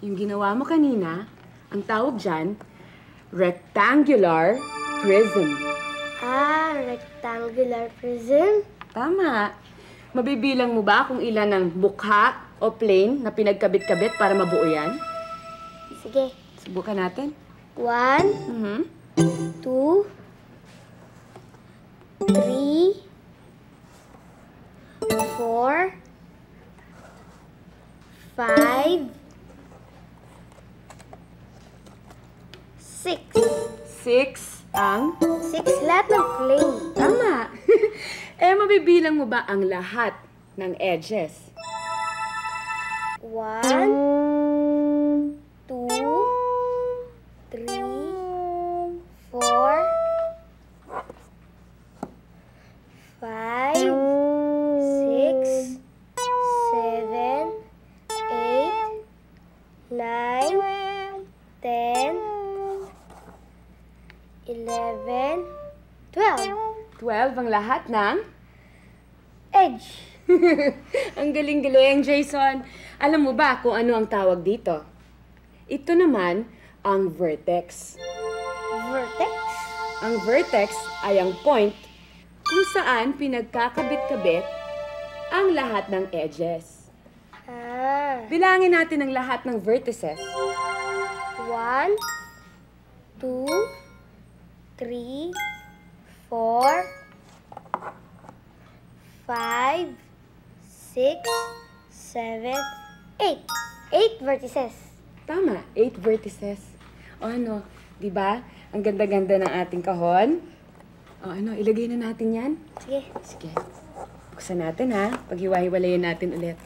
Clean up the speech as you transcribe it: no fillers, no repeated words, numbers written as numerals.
Yung ginawa mo kanina, ang tawag dyan, rectangular prism. Ah, rectangular prism? Tama. Mabibilang mo ba kung ilan ang bukha o plane na pinagkabit-kabit para mabuo yan? Sige. Subukan natin. 1, 2, 3, 4, 5, 6. 6 ang... 6 lahat ng plane. Tama. Mabibilang mo ba ang lahat ng edges? 1, 2, 3, 4, 5, 6, 7, 8, 9, 10, 11, 12. 12 ang lahat ng... Edge. Ang galing-galing, Jason. Alam mo ba kung ano ang tawag dito? Ito naman ang vertex. Vertex? Ang vertex ay ang point kung saan pinagkakabit-kabit ang lahat ng edges. Ah. Bilangin natin ang lahat ng vertices. 1, 2, 3, 4, 5, 6, 7, 8. 8 vertices. Tama, 8 vertices. O ano, di ba? Ang ganda-ganda ng ating kahon. O ano, ilagay na natin yan? Sige. Sige. Buksan natin ha. Paghiwa-hiwalayin natin ulit.